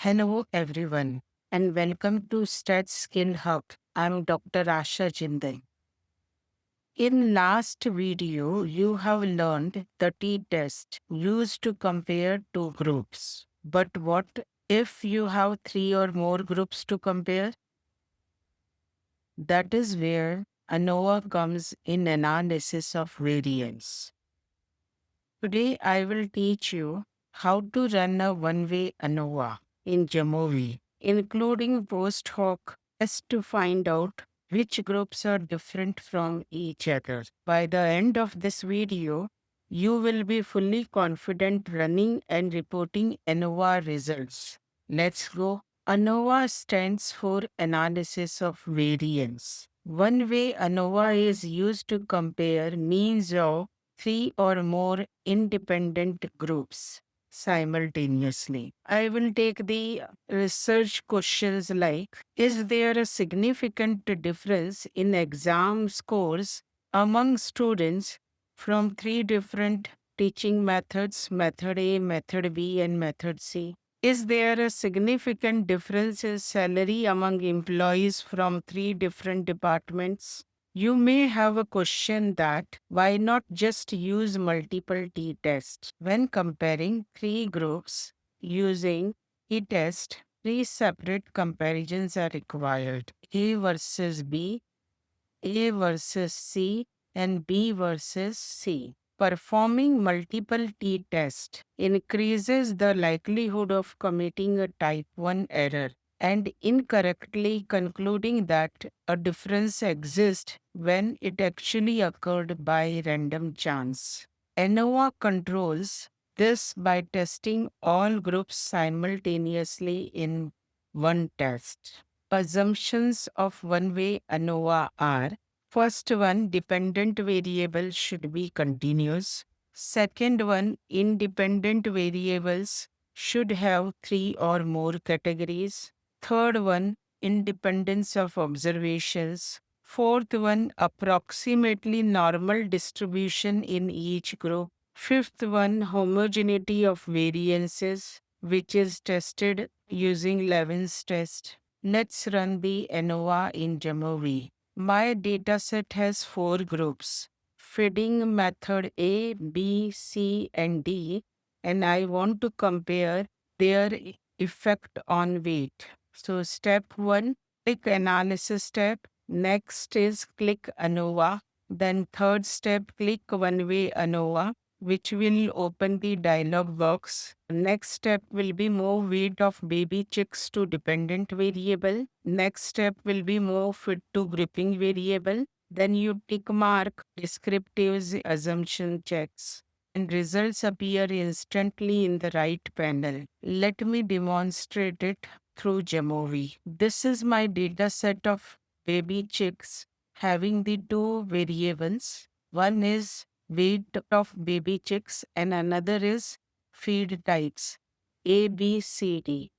Hello everyone and welcome to Stat Skill Hub. I'm Dr. Asha Jindal. In last video, you have learned the t-test used to compare two groups. But what if you have three or more groups to compare? That is where ANOVA comes in analysis of variance. Today, I will teach you how to run a one-way ANOVA in Jamovi, including post-hoc tests to find out which groups are different from each other. By the end of this video, you will be fully confident running and reporting ANOVA results. Let's go. ANOVA stands for Analysis of Variance. One-way ANOVA is used to compare means of three or more independent groups simultaneously. I will take the research questions like: is there a significant difference in exam scores among students from three different teaching methods, method A, method B, and method C? Is there a significant difference in salary among employees from three different departments? You may have a question that why not just use multiple t-tests? When comparing three groups using t-test, three separate comparisons are required: A versus B, A versus C, and B versus C. Performing multiple t-tests increases the likelihood of committing a type 1 error and incorrectly concluding that a difference exists when it actually occurred by random chance. ANOVA controls this by testing all groups simultaneously in one test. Assumptions of one-way ANOVA are: first one, dependent variable should be continuous. Second one, independent variables should have three or more categories. Third one, independence of observations. Fourth one, approximately normal distribution in each group. Fifth one, homogeneity of variances, which is tested using Levin's test. Let's run the ANOVA in Jamovi. My dataset has four groups: feeding method A, B, C, and D, and I want to compare their effect on weight. So step 1, click analysis step. Next is click ANOVA. Then third step, click one-way ANOVA, which will open the dialog box. Next step will be move weight of baby chicks to dependent variable. Next step will be move fit to grouping variable. Then you tick mark descriptive assumption checks and results appear instantly in the right panel. Let me demonstrate it through Jamovi. This is my data set of baby chicks having the two variables. One is weight of baby chicks and another is feed types A, B, C, D.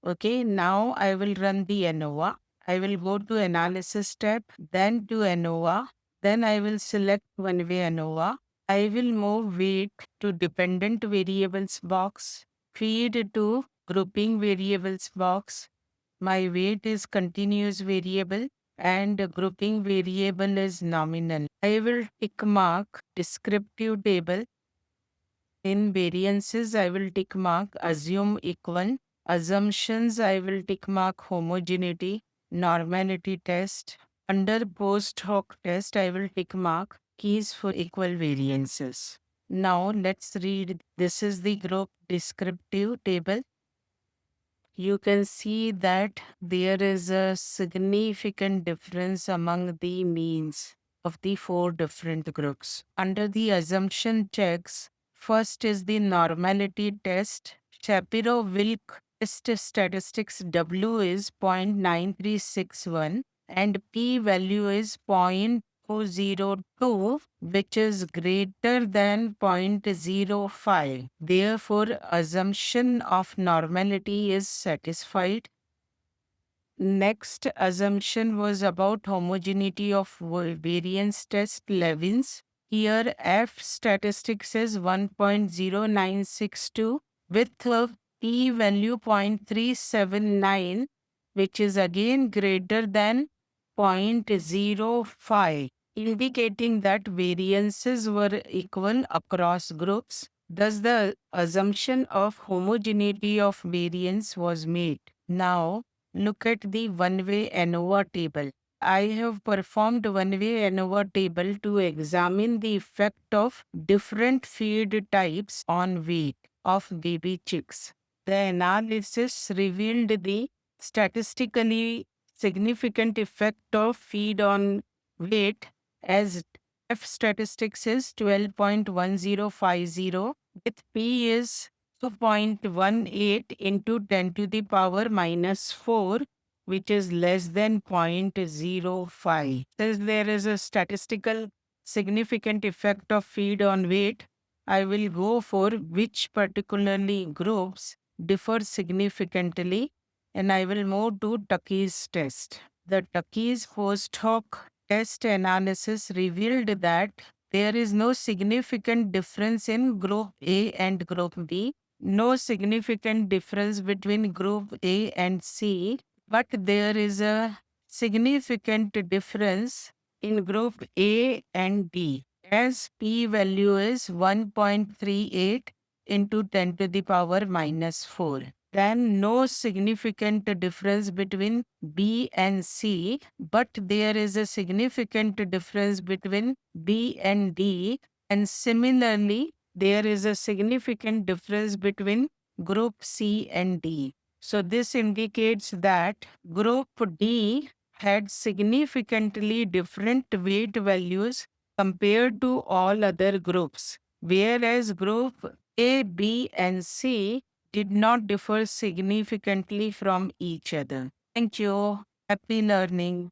Okay, now I will run the ANOVA. I will go to analysis step, then to ANOVA. Then I will select one-way ANOVA. I will move weight to dependent variables box, feed to grouping variables box. My weight is continuous variable and grouping variable is nominal. I will tick mark descriptive table. In variances, I will tick mark assume equal. Assumptions, I will tick mark homogeneity, normality test. Under post hoc test, I will tick mark keys for equal variances. Now let's read. This is the group descriptive table. You can see that there is a significant difference among the means of the four different groups. Under the assumption checks, first is the normality test. Shapiro-Wilk test statistics W is 0.9361 and p-value is 0.002, which is greater than 0.05. Therefore, assumption of normality is satisfied. Next assumption was about homogeneity of variance test Levin's. Here F statistics is 1.0962 with p-value 0.379, which is again greater than 0.05, indicating that variances were equal across groups. Thus, the assumption of homogeneity of variance was made. Now, look at the one-way ANOVA table. I have performed one-way ANOVA table to examine the effect of different feed types on weight of baby chicks. The analysis revealed the statistically significant effect of feed on weight, as F statistics is 12.1050 with P is 2.18 into 10 to the power minus 4, which is less than 0.05. Since there is a statistical significant effect of feed on weight, I will go for which particularly groups differ significantly, and I will move to Tuckey's test. The Tuckey's post-hoc test analysis revealed that there is no significant difference in group A and group B, no significant difference between group A and C, but there is a significant difference in group A and D, as p-value is 1.38 into 10 to the power minus 4. Then no significant difference between B and C, but there is a significant difference between B and D, and similarly, there is a significant difference between group C and D. So this indicates that group D had significantly different weight values compared to all other groups, whereas group A, B, and C did not differ significantly from each other. Thank you. Happy learning.